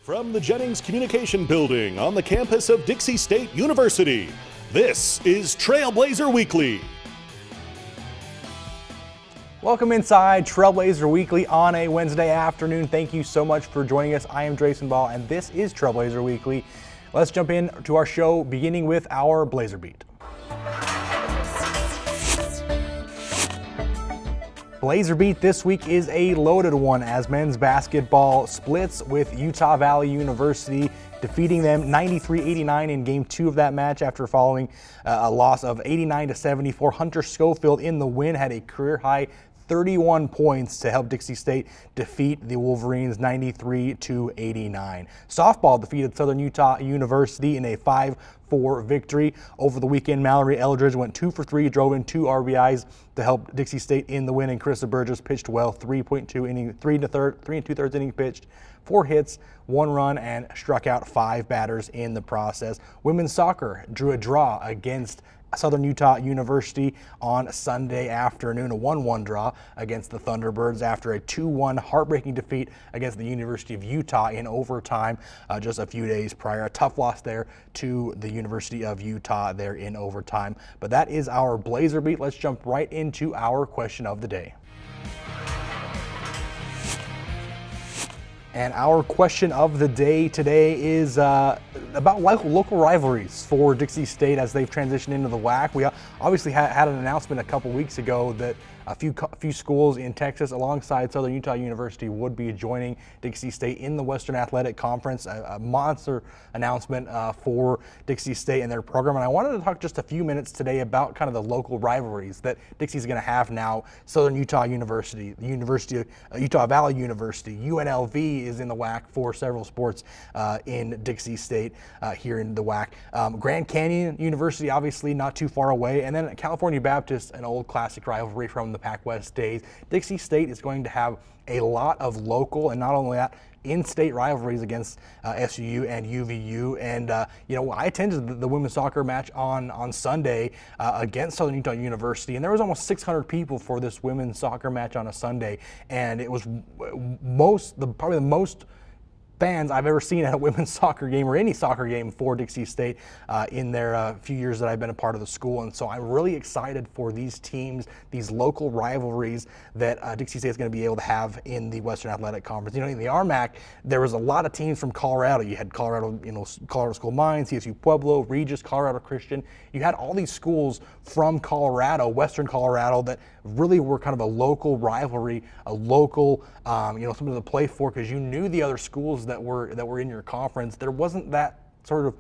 From the Jennings Communication Building on the campus of Dixie State University, this is Trailblazer Weekly. Welcome inside Trailblazer Weekly on a Wednesday afternoon. Thank you so much for joining us. I am Drayson Ball, and this is Trailblazer Weekly. Let's jump in to our show, beginning with our Blazer Beat. Blazer Beat this week is a loaded one as men's basketball splits with Utah Valley University defeating them 93-89 in Game 2 of that match after following a loss of 89-74. Hunter Schofield in the win had a career-high 31 points to help Dixie State defeat the Wolverines 93-89. Softball defeated Southern Utah University in a 5-4 victory. Over the weekend, Mallory Eldridge went 2 for 3, drove in 2 RBIs to help Dixie State in the win, and Carissa Burgess pitched well, 3 and 2/3 innings pitched, 4 hits, 1 run, and struck out 5 batters in the process. Women's soccer drew a draw against Southern Utah University on Sunday afternoon, a 1-1 draw against the Thunderbirds after a 2-1 heartbreaking defeat against the University of Utah in overtime just a few days prior. A tough loss there to the University of Utah there in overtime. But that is our Blazer Beat. Let's jump right into our question of the day. And our question of the day today is about local rivalries for Dixie State as they've transitioned into the WAC. We obviously had an announcement a couple weeks ago that a few schools in Texas alongside Southern Utah University would be joining Dixie State in the Western Athletic Conference, a monster announcement for Dixie State and their program. And I wanted to talk just a few minutes today about kind of the local rivalries that Dixie's going to have now. Southern Utah University, the University of Utah Valley University, UNLV is in the WAC for several sports in Dixie State here in the WAC. Grand Canyon University, obviously not too far away, and then California Baptist, an old classic rivalry from the Pac West days. Dixie State is going to have a lot of local and not only that, in-state rivalries against SUU and UVU. And, I attended the women's soccer match on Sunday against Southern Utah University, and there was almost 600 people for this women's soccer match on a Sunday. And it was probably the most fans I've ever seen at a women's soccer game or any soccer game for Dixie State in their few years that I've been a part of the school. And so I'm really excited for these teams, these local rivalries that Dixie State is going to be able to have in the Western Athletic Conference. In the RMAC, there was a lot of teams from Colorado. You had Colorado School Mines, CSU Pueblo, Regis, Colorado Christian. You had all these schools from Colorado, Western Colorado, that really were kind of a local rivalry, a local, something to play for because you knew the other schools that were in your conference. There wasn't that sort of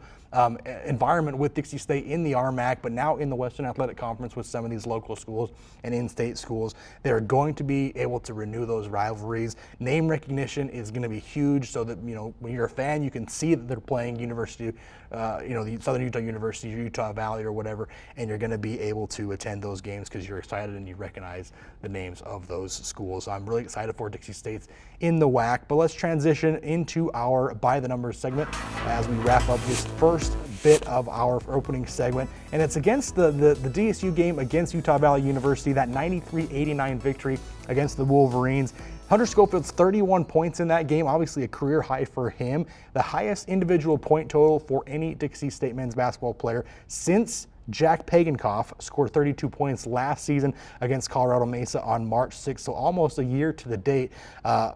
environment with Dixie State in the RMAC, but now in the Western Athletic Conference with some of these local schools and in-state schools, they're going to be able to renew those rivalries. Name recognition is going to be huge, so that when you're a fan, you can see that they're playing University, the Southern Utah University, Utah Valley, or whatever, and you're going to be able to attend those games because you're excited and you recognize the names of those schools. So I'm really excited for Dixie State's in the WAC. But let's transition into our By the Numbers segment as we wrap up this first bit of our opening segment, and it's against the DSU game against Utah Valley University, that 93-89 victory against the Wolverines. Hunter Schofield's 31 points in that game, obviously a career high for him, the highest individual point total for any Dixie State men's basketball player since Jack Pagankoff scored 32 points last season against Colorado Mesa on March 6th, so almost a year to the date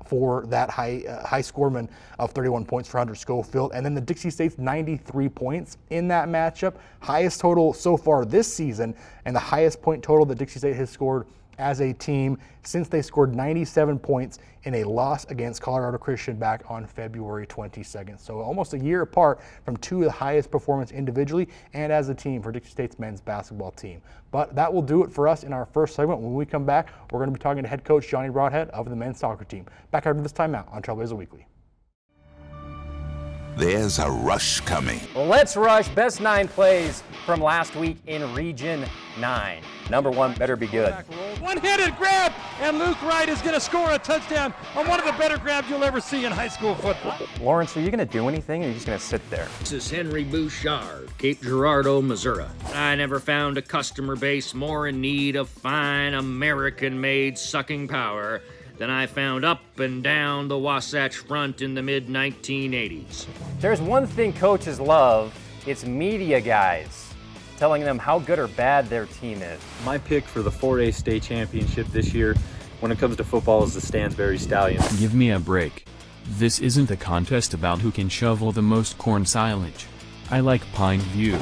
for that high scoreman of 31 points for Hunter Schofield. And then the Dixie State's 93 points in that matchup, highest total so far this season, and the highest point total that Dixie State has scored as a team since they scored 97 points in a loss against Colorado Christian back on February 22nd. So almost a year apart from two of the highest performance individually and as a team for Dixie State's men's basketball team. But that will do it for us in our first segment. When we come back, we're going to be talking to head coach Johnny Broadhead of the men's soccer team. Back after this timeout on Trailblazer Weekly. There's a rush coming. Let's rush best 9 plays from last week in Region 9. Number 1 better be good. One-handed grab, and Luke Wright is going to score a touchdown on one of the better grabs you'll ever see in high school football. Lawrence, are you going to do anything, or are you just going to sit there? This is Henry Bouchard, Cape Girardeau, Missouri. I never found a customer base more in need of fine American-made sucking power than I found up and down the Wasatch Front in the mid-1980s. There's one thing coaches love, it's media guys telling them how good or bad their team is. My pick for the 4A state championship this year when it comes to football is the Stansbury Stallions. Give me a break. This isn't a contest about who can shovel the most corn silage. I like Pine View.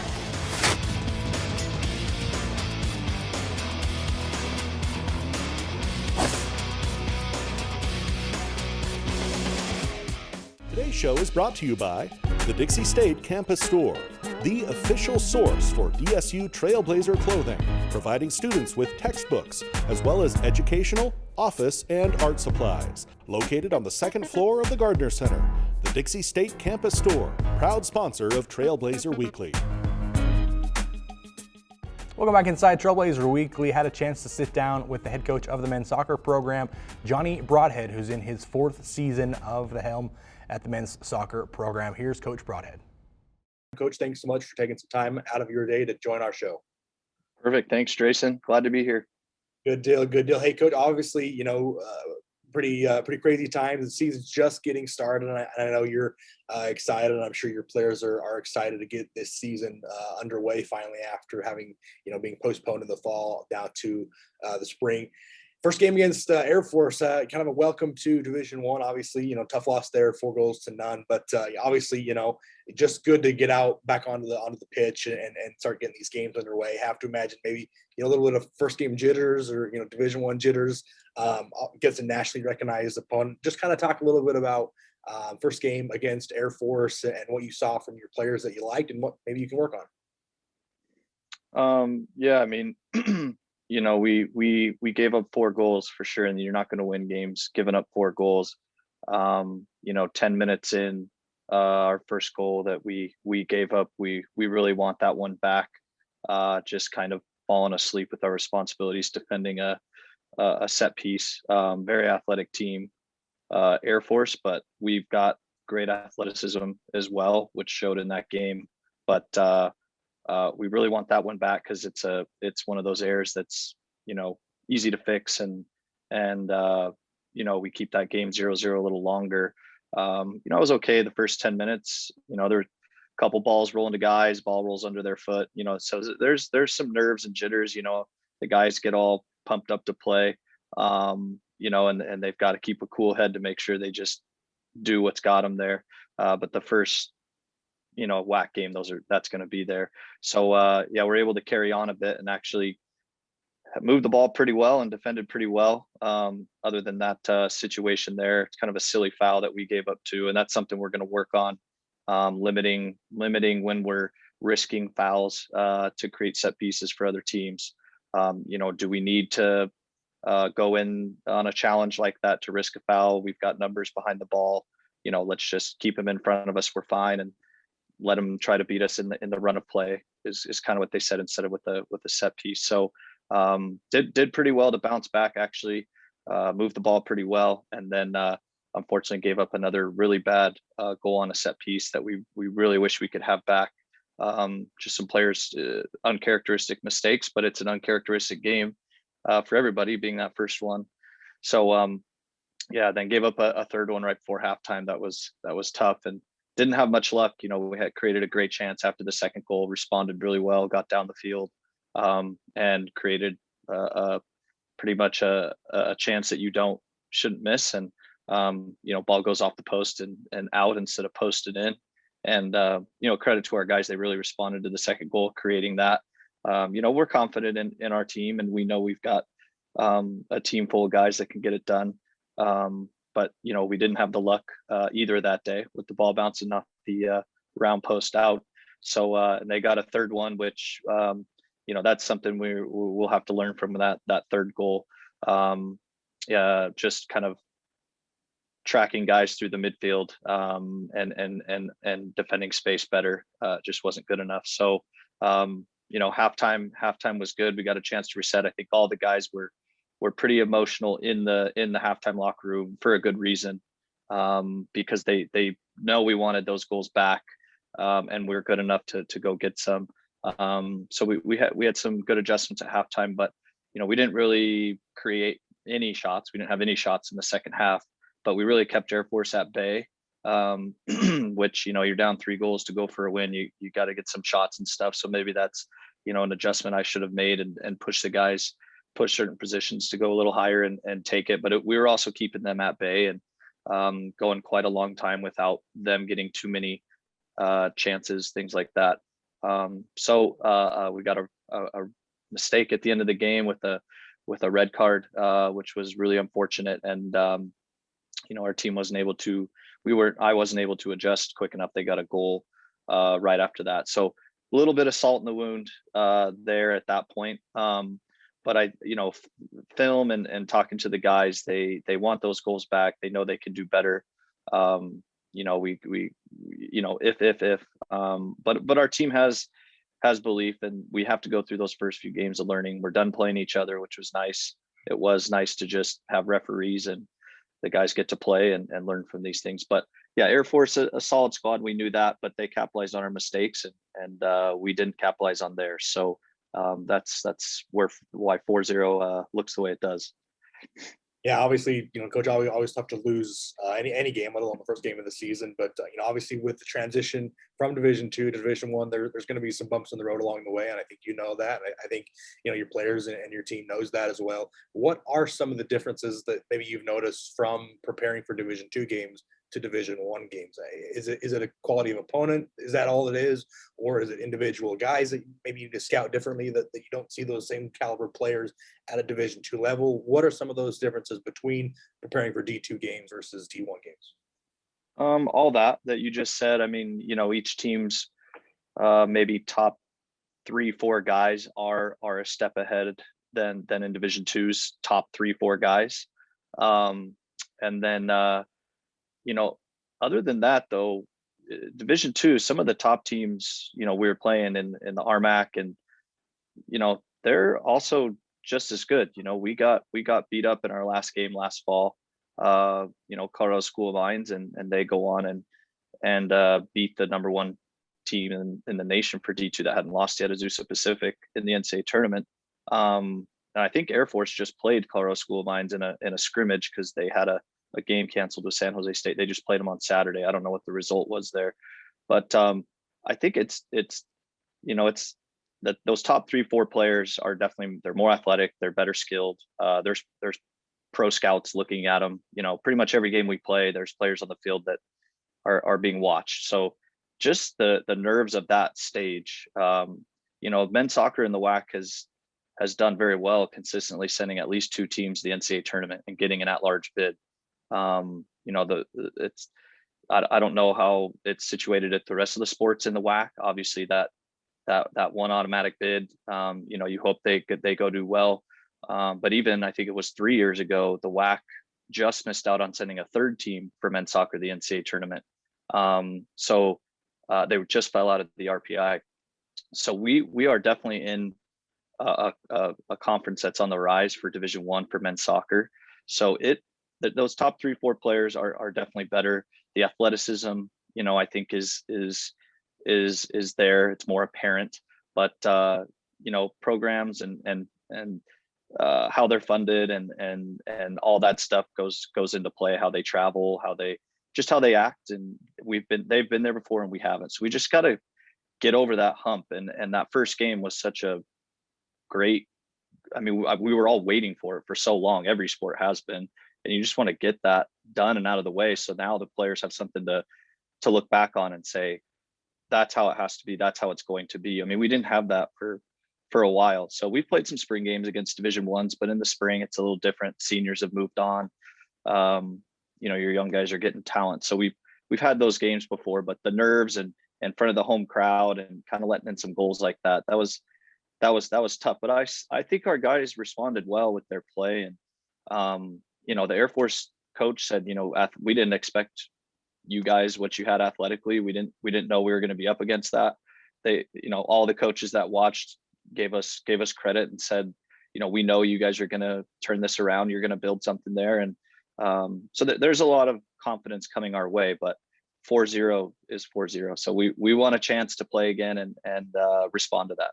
Today's show is brought to you by the Dixie State Campus Store, the official source for DSU Trailblazer clothing, providing students with textbooks, as well as educational, office, and art supplies. Located on the second floor of the Gardner Center, the Dixie State Campus Store, proud sponsor of Trailblazer Weekly. Welcome back inside Trailblazer Weekly. Had a chance to sit down with the head coach of the men's soccer program, Johnny Broadhead, who's in his 4th season of the helm at the men's soccer program. Here's Coach Broadhead. Coach, thanks so much for taking some time out of your day to join our show. Perfect. Thanks, Drayson. Glad to be here. Good deal. Good deal. Hey, Coach, obviously, pretty crazy times. The season's just getting started, and I know you're excited, and I'm sure your players are excited to get this season underway finally after having, being postponed in the fall down to the spring. First game against Air Force, kind of a welcome to Division I. Obviously, tough loss there, 4-0. But obviously, just good to get out back onto the pitch and start getting these games underway. Have to imagine maybe a little bit of first game jitters or Division I jitters. Gets a nationally recognized opponent. Just kind of talk a little bit about first game against Air Force and what you saw from your players that you liked and what maybe you can work on. Yeah, I mean. We gave up 4 goals for sure, and you're not going to win games giving up 4 goals. 10 minutes in, our first goal that we gave up, we really want that one back. Just kind of falling asleep with our responsibilities defending a set piece. Very athletic team, Air Force, but we've got great athleticism as well, which showed in that game. But we really want that one back because it's one of those errors that's easy to fix and we keep that game 0-0 a little longer. It was okay the first 10 minutes. There were a couple balls rolling to guys, ball rolls under their foot. So there's some nerves and jitters. The guys get all pumped up to play. And they've got to keep a cool head to make sure they just do what's got them there. But the first whack game, that's going to be there. So we're able to carry on a bit and actually moved the ball pretty well and defended pretty well. Other than that situation there, it's kind of a silly foul that we gave up to, and that's something we're going to work on, limiting when we're risking fouls to create set pieces for other teams. Do we need to go in on a challenge like that to risk a foul? We've got numbers behind the ball. Let's just keep them in front of us. We're fine, and let them try to beat us in the run of play is kind of what they said instead of with the set piece. So did pretty well to bounce back, actually, moved the ball pretty well, and then unfortunately gave up another really bad goal on a set piece that we really wish we could have back. Just some players uncharacteristic mistakes, but it's an uncharacteristic game for everybody, being that first one. So then gave up a third one right before halftime. That was tough and didn't have much luck. We had created a great chance after the second goal, responded really well, got down the field, and created pretty much a chance that you shouldn't miss. And, ball goes off the post and out instead of posted in. And, credit to our guys. They really responded to the second goal, creating that. We're confident in our team, and we know we've got a team full of guys that can get it done. But we didn't have the luck either that day with the ball bouncing off the round post out. So and they got a third one, which that's something we'll have to learn from that third goal. Just kind of tracking guys through the midfield and defending space better just wasn't good enough. So halftime was good. We got a chance to reset. I think all the guys were pretty emotional in the halftime locker room for a good reason, because they know we wanted those goals back, and we were good enough to go get some. So we had some good adjustments at halftime, but we didn't really create any shots. We didn't have any shots in the second half, but we really kept Air Force at bay. Which, you know, you're down 3 goals to go for a win. You got to get some shots and stuff. So maybe that's, you know, an adjustment I should have made and push the guys, push certain positions to go a little higher and take it. But we were also keeping them at bay and going quite a long time without them getting too many chances, things like that. So we got a mistake at the end of the game with a red card, which was really unfortunate. And you know, our team wasn't able to. I wasn't able to adjust quick enough. They got a goal right after that. So a little bit of salt in the wound there at that point. But I, you know, film and talking to the guys, they want those goals back. They know they can do better. You know, we you know, if but our team has belief, and we have to go through those first few games of learning. We're done playing each other, which was nice. It was nice to just have referees and the guys get to play and learn from these things. But yeah, Air Force, a solid squad. We knew that, but they capitalized on our mistakes and we didn't capitalize on theirs. So that's why 4-0 looks the way it does. Yeah, obviously, you know, Coach, always tough to lose any game, let alone the first game of the season. But you know, obviously, with the transition from Division II to Division I, there's going to be some bumps in the road along the way, and I think you know that. I think you know your players and your team knows that as well. What are some of the differences that maybe you've noticed from preparing for Division II games to Division I games? Is it a quality of opponent? Is that all it is, or is it individual guys that maybe you need to scout differently that you don't see those same caliber players at a Division II level? What are some of those differences between preparing for D2 games versus D1 games? All that you just said. I mean, you know, each team's maybe top 3-4 guys are a step ahead than in Division II's top 3-4 guys. And then you know, other than that though, Division II, some of the top teams, you know, we were playing in the RMAC, and you know, they're also just as good. You know, we got beat up in our last game last fall. You know, Colorado School of Mines, and they go on and beat the number 1 team in the nation for D2 that hadn't lost yet, Azusa Pacific, in the NCAA tournament. And I think Air Force just played Colorado School of Mines in a scrimmage because they had a game canceled with San Jose State. They just played them on Saturday. I don't know what the result was there, but I think it's you know, it's that those top 3-4 players are definitely, they're more athletic, they're better skilled. There's pro scouts looking at them. You know, pretty much every game we play, there's players on the field that are being watched. So just the nerves of that stage. You know, men's soccer in the WAC has done very well, consistently sending at least 2 teams to the NCAA tournament and getting an at-large bid. You know, I don't know how it's situated at the rest of the sports in the WAC. Obviously, that one automatic bid, you know, you hope they go do well. But even I think it was 3 years ago, the WAC just missed out on sending a 3rd team for men's soccer to the NCAA tournament. So they just fell out of the RPI. So we are definitely in a conference that's on the rise for Division I for men's soccer. So those top 3-4 players are definitely better. The athleticism, you know, I think is there. It's more apparent, but you know, programs and how they're funded and all that stuff goes into play. How they travel, how they act, and they've been there before and we haven't. So we just got to get over that hump. And that first game was such a great. I mean, we were all waiting for it for so long. Every sport has been. And you just want to get that done and out of the way. So now the players have something to look back on and say, that's how it has to be. That's how it's going to be. I mean, we didn't have that for a while. So we've played some spring games against Division I's, but in the spring, it's a little different. Seniors have moved on. You know, your young guys are getting talent. So we've had those games before, but the nerves and in front of the home crowd and kind of letting in some goals like that was tough. But I think our guys responded well with their play. And you know, the Air Force coach said, you know, we didn't expect you guys what you had athletically. We didn't know we were going to be up against that. They, you know, all the coaches that watched gave us credit and said, you know, we know you guys are going to turn this around. You're going to build something there. And so there's a lot of confidence coming our way, but 4-0 is 4-0. So we want a chance to play again and respond to that.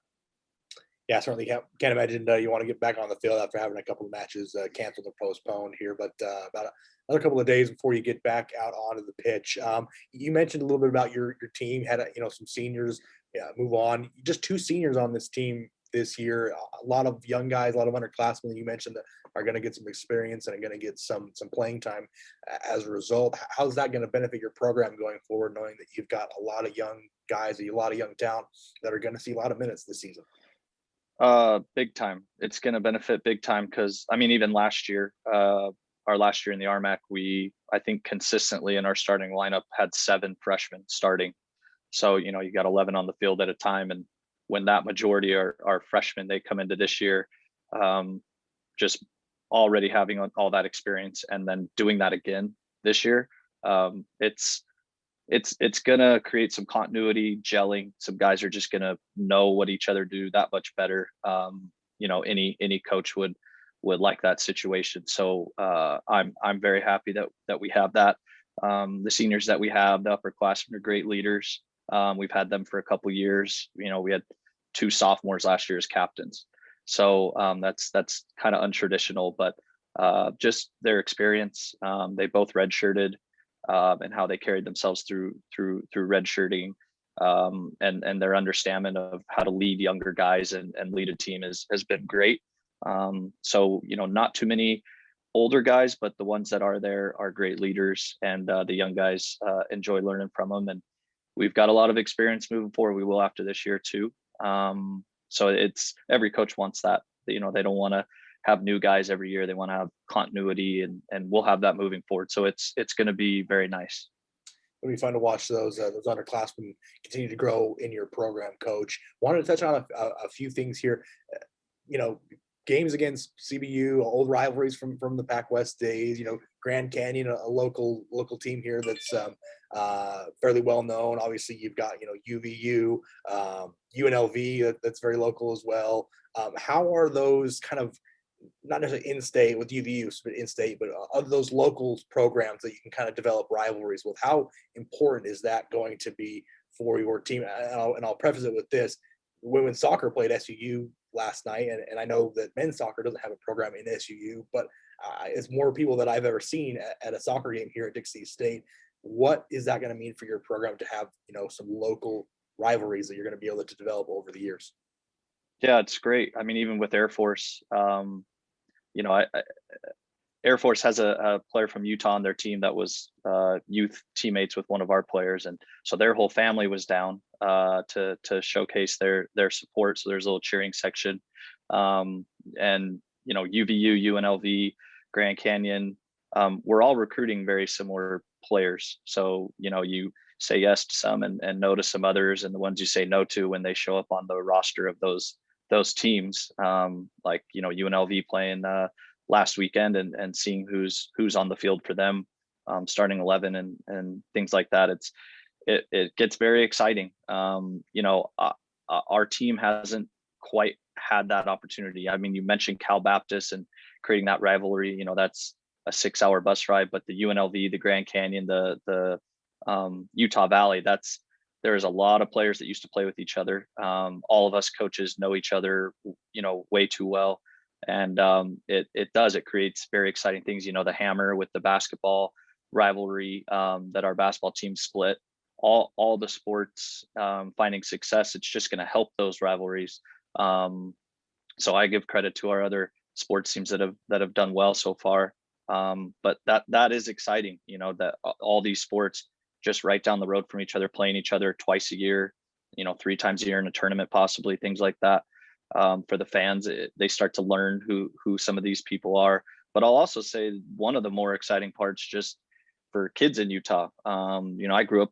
Yeah, certainly can't imagine you want to get back on the field after having a couple of matches canceled or postponed here, but about another couple of days before you get back out onto the pitch. You mentioned a little bit about your team had some seniors move on. Just two seniors on this team this year. A lot of young guys, a lot of underclassmen that you mentioned that are going to get some experience and are going to get some playing time as a result. How's that going to benefit your program going forward, knowing that you've got a lot of young guys, a lot of young talent that are going to see a lot of minutes this season? Big time. It's going to benefit big time because I mean, even last year, our last year in the RMAC, I think consistently in our starting lineup had 7 freshmen starting. So you got 11 on the field at a time, and when that majority are freshmen, they come into this year just already having all that experience, and then doing that again this year. It's gonna create some continuity, gelling. Some guys are just gonna know what each other do that much better. Any coach would like that situation. So I'm very happy that we have that. The seniors that we have, the upperclassmen, are great leaders. We've had them for a couple years. We had 2 sophomores last year as captains. So that's kind of untraditional, but just their experience. They both redshirted. And how they carried themselves through redshirting, and their understanding of how to lead younger guys and lead a team has been great. So not too many older guys, but the ones that are there are great leaders, and the young guys enjoy learning from them. And we've got a lot of experience moving forward. We will after this year too. So it's every coach wants that. They don't want to have new guys every year. They want to have continuity, and we'll have that moving forward. So it's going to be very nice. It'll be fun to watch those underclassmen continue to grow in your program, Coach. Wanted to touch on a few things here. Games against CBU, old rivalries from the Pac West days. Grand Canyon, a local team here that's fairly well known. Obviously, you've got UVU, UNLV that's very local as well. How are those kind of, not necessarily in-state with UVU, but in-state, but of those local programs that you can kind of develop rivalries with? How important is that going to be for your team? And I'll preface it with this: women's soccer played SUU last night, and I know that men's soccer doesn't have a program in SUU, but it's more people that I've ever seen at a soccer game here at Dixie State. What is that going to mean for your program to have some local rivalries that you're going to be able to develop over the years? Yeah, it's great. I mean, even with Air Force, Air Force has a player from Utah on their team that was youth teammates with one of our players, and so their whole family was down to showcase their support. So there's a little cheering section, and UVU, UNLV, Grand Canyon, we're all recruiting very similar players. So you say yes to some and no to some others, and the ones you say no to, when they show up on the roster of those teams, like UNLV playing last weekend, and seeing who's on the field for them, starting 11 and things like that. It gets very exciting. Our team hasn't quite had that opportunity. I mean, you mentioned Cal Baptist and creating that rivalry. That's a 6-hour bus ride, but the UNLV, the Grand Canyon, the Utah Valley, there's a lot of players that used to play with each other. All of us coaches know each other, way too well. And it creates very exciting things. The Hammer with the basketball rivalry that our basketball team split. All the sports finding success, it's just going to help those rivalries. So I give credit to our other sports teams that have done well so far. But that is exciting, that all these sports just right down the road from each other, playing each other twice a year, 3 times a year in a tournament, possibly, things like that. For the fans, they start to learn who some of these people are. But I'll also say one of the more exciting parts, just for kids in Utah, I grew up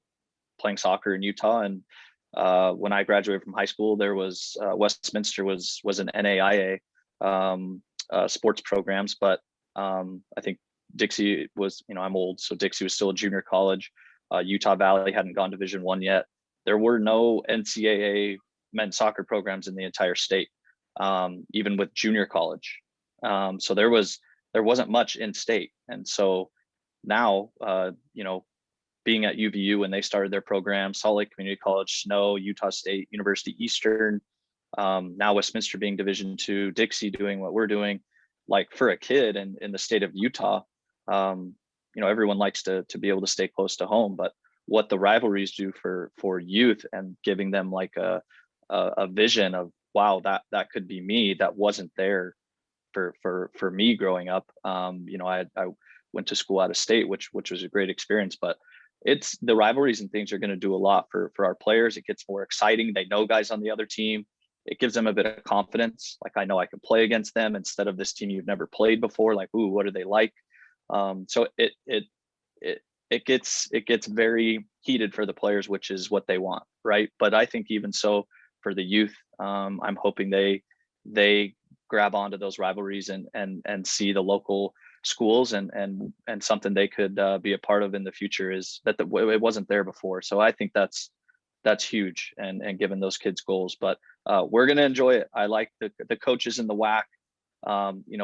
playing soccer in Utah, and when I graduated from high school, there was Westminster was an NAIA sports programs, but I think Dixie was, I'm old, so Dixie was still a junior college. Utah Valley hadn't gone Division I yet. There were no NCAA men's soccer programs in the entire state, even with junior college. So there wasn't much in state. And so now, being at UVU when they started their program, Salt Lake Community College, Snow, Utah State, University Eastern, Now Westminster being Division II, Dixie doing what we're doing, like for a kid in the state of Utah, everyone likes to be able to stay close to home, but what the rivalries do for youth and giving them like a vision of, wow, that could be me, that wasn't there for me growing up. I went to school out of state, which was a great experience, but it's the rivalries and things are going to do a lot for our players. It gets more exciting. They know guys on the other team. It gives them a bit of confidence. Like, I know I can play against them instead of this team you've never played before. Like, ooh, what are they like? So it gets very heated for the players, which is what they want, right? But I think even so for the youth, I'm hoping they grab onto those rivalries and see the local schools and something they could be a part of in the future, is that it wasn't there before. So I think that's huge and giving those kids goals. But we're going to enjoy it. I like the coaches in the WAC.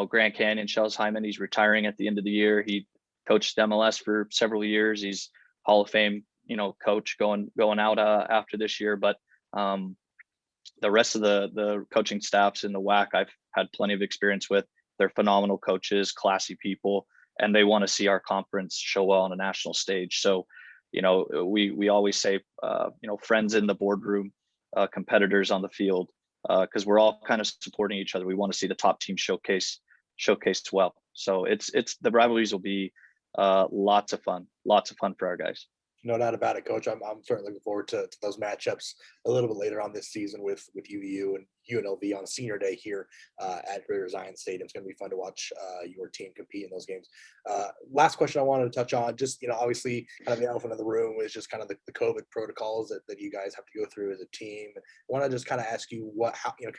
Grand Canyon, Shells Hyman, he's retiring at the end of the year. He coached MLS for several years. He's Hall of Fame, coach going out after this year. But the rest of the coaching staffs in the WAC, I've had plenty of experience with. They're phenomenal coaches, classy people, and they want to see our conference show well on a national stage. So, we always say, friends in the boardroom, competitors on the field, because we're all kind of supporting each other. We want to see the top team showcased well. So it's the rivalries will be lots of fun for our guys. No doubt about it, Coach. I'm certainly looking forward to those matchups a little bit later on this season with UVU and UNLV on Senior Day here at Greater Zion Stadium. It's going to be fun to watch your team compete in those games. Last question I wanted to touch on, just, obviously kind of the elephant in the room is just kind of the COVID protocols that you guys have to go through as a team. I want to just kind of ask you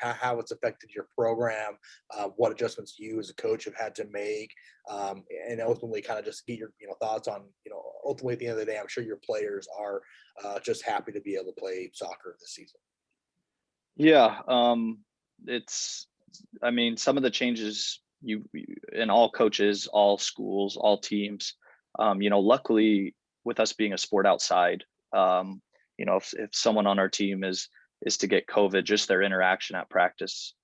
how it's affected your program, what adjustments you as a coach have had to make, and ultimately kind of just get your thoughts on, ultimately at the end of the day, I'm sure your players are just happy to be able to play soccer this season. Yeah, some of the changes in all coaches, all schools, all teams, luckily with us being a sport outside, if someone on our team is to get COVID, just their interaction at practice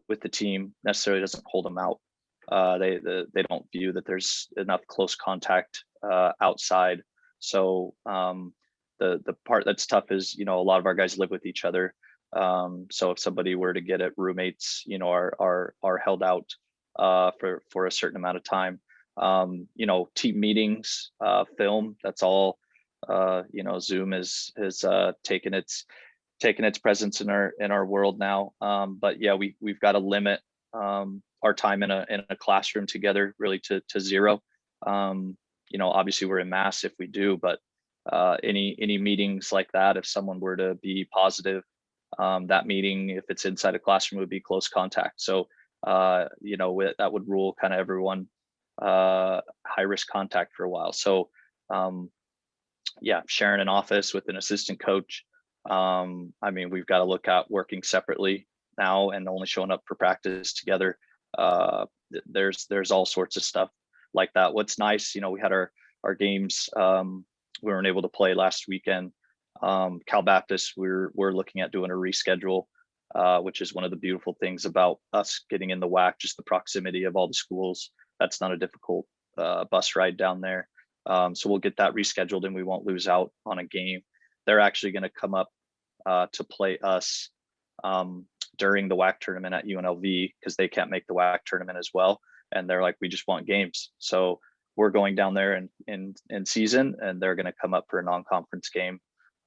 with the team necessarily doesn't hold them out. They don't view that there's enough close contact outside. So the part that's tough is, a lot of our guys live with each other. So if somebody were to get it, roommates, are held out for a certain amount of time. Team meetings, film, that's all. Zoom has taken its presence in our world now. But yeah, we've got to limit our time in a classroom together really to zero. Obviously we're in mass if we do, but any meetings like that, if someone were to be positive, that meeting, if it's inside a classroom, would be close contact. So, that would rule kind of everyone high risk contact for a while. So, sharing an office with an assistant coach. We've got to look at working separately now and only showing up for practice together. There's all sorts of stuff like that. What's nice, we had our games. We weren't able to play last weekend. Cal Baptist, we're looking at doing a reschedule, which is one of the beautiful things about us getting in the WAC, just the proximity of all the schools. That's not a difficult bus ride down there. So we'll get that rescheduled and we won't lose out on a game. They're actually going to come up to play us during the WAC tournament at UNLV because they can't make the WAC tournament as well. And they're like, we just want games. So we're going down there in season and they're going to come up for a non-conference game.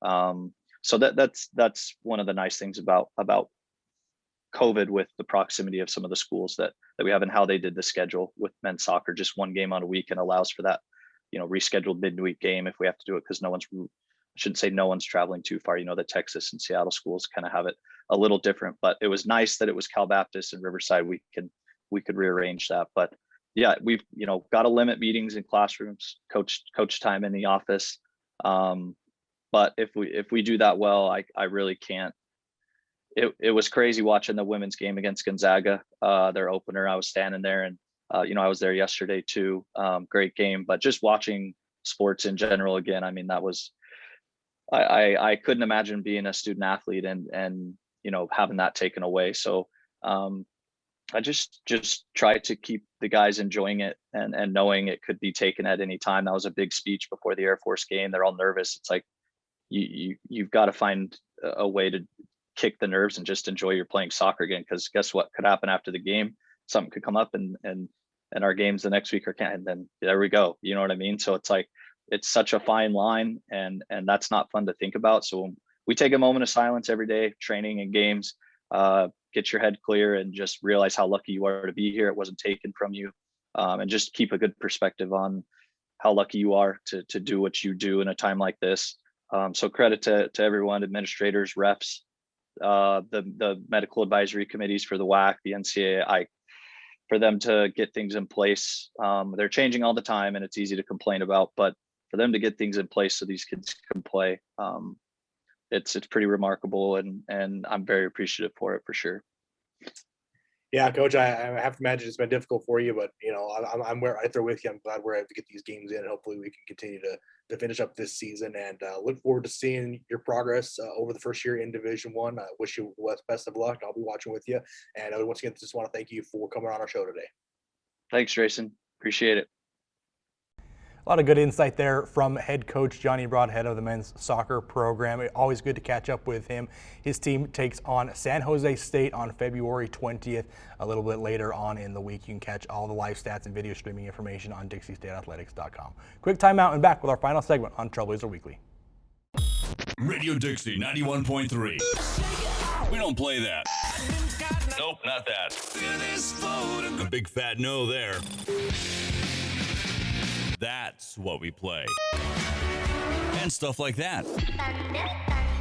So that's one of the nice things about COVID, with the proximity of some of the schools that we have and how they did the schedule with men's soccer, just one game on a week, and allows for that, rescheduled midweek game if we have to do it, because I shouldn't say no one's traveling too far. The Texas and Seattle schools kind of have it a little different, but it was nice that it was Cal Baptist and Riverside. We could rearrange that, but yeah, we've got to limit meetings in classrooms, coach time in the office. But if we do that well, I really can't. It was crazy watching the women's game against Gonzaga, their opener. I was standing there, and I was there yesterday too. Great game, but just watching sports in general again. That was I couldn't imagine being a student athlete and having that taken away. So I just try to keep the guys enjoying it and knowing it could be taken at any time. That was a big speech before the Air Force game. They're all nervous. It's like you've got to find a way to kick the nerves and just enjoy your playing soccer again, because guess what could happen after the game? Something could come up and our games the next week and then there we go. You know what I mean? So it's like it's such a fine line, and that's not fun to think about. So we take a moment of silence every day, training and games. Get your head clear and just realize how lucky you are to be here. It wasn't taken from you, and just keep a good perspective on how lucky you are to do what you do in a time like this. So credit to everyone, administrators, refs, the medical advisory committees for the WAC, the NCAA, for them to get things in place. They're changing all the time and it's easy to complain about, but for them to get things in place so these kids can play, it's pretty remarkable, and I'm very appreciative for it, for sure. Yeah, Coach, I have to imagine it's been difficult for you, but I'm right there with you. I'm glad we're able to get these games in. Hopefully, we can continue to finish up this season, and look forward to seeing your progress over the first year in Division I. I wish you best of luck. I'll be watching with you, and once again, just want to thank you for coming on our show today. Thanks, Jason. Appreciate it. A lot of good insight there from head coach Johnny Broadhead of the men's soccer program. Always good to catch up with him. His team takes on San Jose State on February 20th. A little bit later on in the week, you can catch all the live stats and video streaming information on DixieStateAthletics.com. Quick timeout and back with our final segment on Trailblazer Weekly. Radio Dixie 91.3. We don't play that. Nope, not that. A big fat no there. That's what we play. And stuff like that.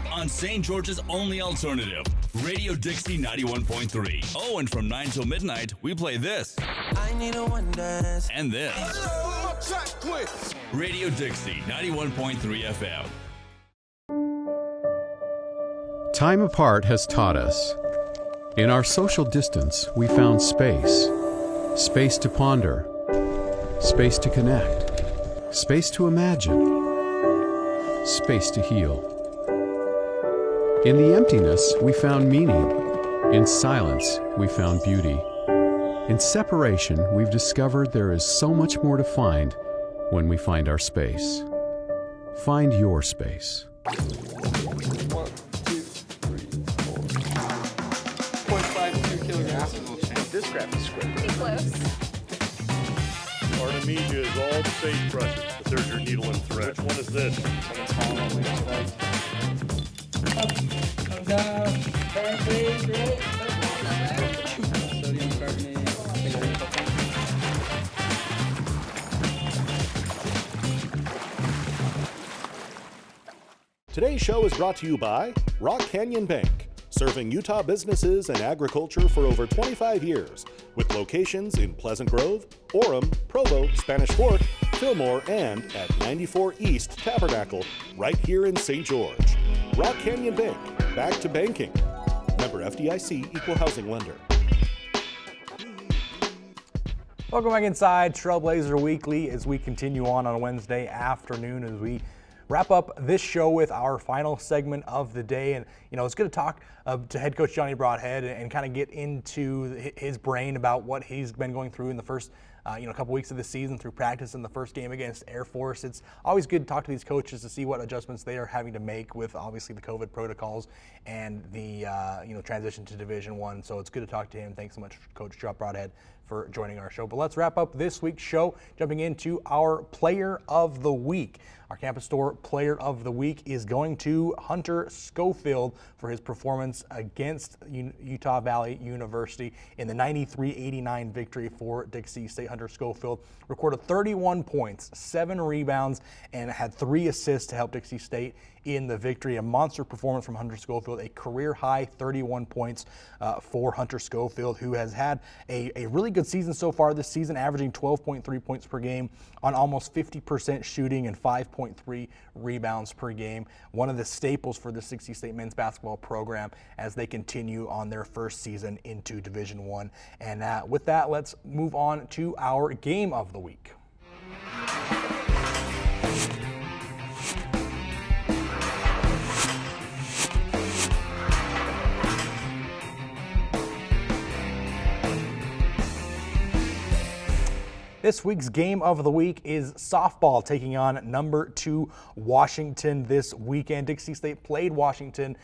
On St. George's only alternative, Radio Dixie 91.3. Oh, and from 9 till midnight, we play this. I need a one dance. And this. Radio Dixie 91.3 FM. Time apart has taught us. In our social distance, we found space. Space to ponder. Space to connect. Space to imagine. Space to heal. In the emptiness, we found meaning. In silence, we found beauty. In separation, we've discovered there is so much more to find when we find our space. Find your space. 1, 2, 3, 4. 0.52 kilograms. This graph is square. Pretty close. Artemisia is all the sagebrush, but there's your needle and thread. Which one is this? Come down. Turn, please, right? Sodium carbonate. Today's show is brought to you by Rock Canyon Bank, serving Utah businesses and agriculture for over 25 years, with locations in Pleasant Grove, Orem, Provo, Spanish Fork, Fillmore, and at 94 East Tabernacle, right here in St. George. Rock Canyon Bank, back to banking. Member FDIC, equal housing lender. Welcome back inside Trailblazer Weekly as we continue on a Wednesday afternoon as we wrap up this show with our final segment of the day. And it's good to talk to head coach Johnny Broadhead and kind of get into his brain about what he's been going through in the first couple weeks of the season through practice in the first game against Air Force. It's always good to talk to these coaches to see what adjustments they are having to make with obviously the COVID protocols and the transition to Division I. So it's good to talk to him. Thanks so much, Coach Broadhead, for joining our show. But let's wrap up this week's show, jumping into our Player of the Week. Our Campus Store Player of the Week is going to Hunter Schofield for his performance against Utah Valley University in the 93-89 victory for Dixie State. Hunter Schofield recorded 31 points, 7 rebounds, and had 3 assists to help Dixie State in the victory. A monster performance from Hunter Schofield, a career-high 31 points for Hunter Schofield, who has had a really good season so far this season, averaging 12.3 points per game on almost 50% shooting and 5.3 rebounds per game. One of the staples for the Dixie State men's basketball program as they continue on their first season into Division I. And with that, let's move on to our Game of the Week. This week's game of the week is softball, taking on number 2 Washington this weekend. Dixie State played Washington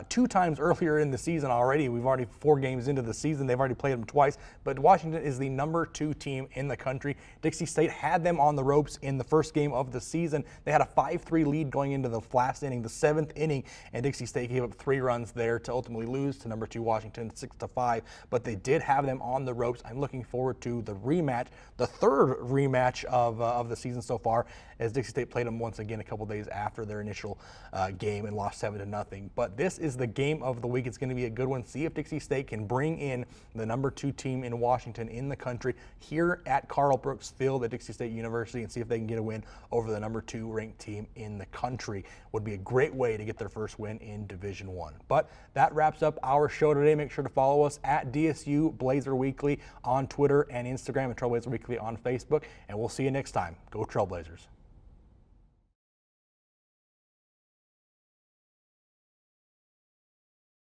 2 times earlier in the season already. We've already 4 games into the season. They've already played them twice, but Washington is the number 2 team in the country. Dixie State had them on the ropes in the first game of the season. They had a 5-3 lead going into the last inning, the 7th inning, and Dixie State gave up 3 runs there to ultimately lose to number 2 Washington 6-5, but they did have them on the ropes. I'm looking forward to the rematch, the 3rd rematch of the season so far, as Dixie State played them once again a couple days after their initial game and lost 7-0. But this is the game of the week. It's going to be a good one. See if Dixie State can bring in the number 2 team in Washington in the country here at Carl Brooks Field at Dixie State University, and see if they can get a win over the number 2 ranked team in the country. Would be a great way to get their first win in Division I. But that wraps up our show today. Make sure to follow us at DSU Blazer Weekly on Twitter and Instagram, and Trailblazer Weekly on Facebook, and we'll see you next time. Go Trailblazers.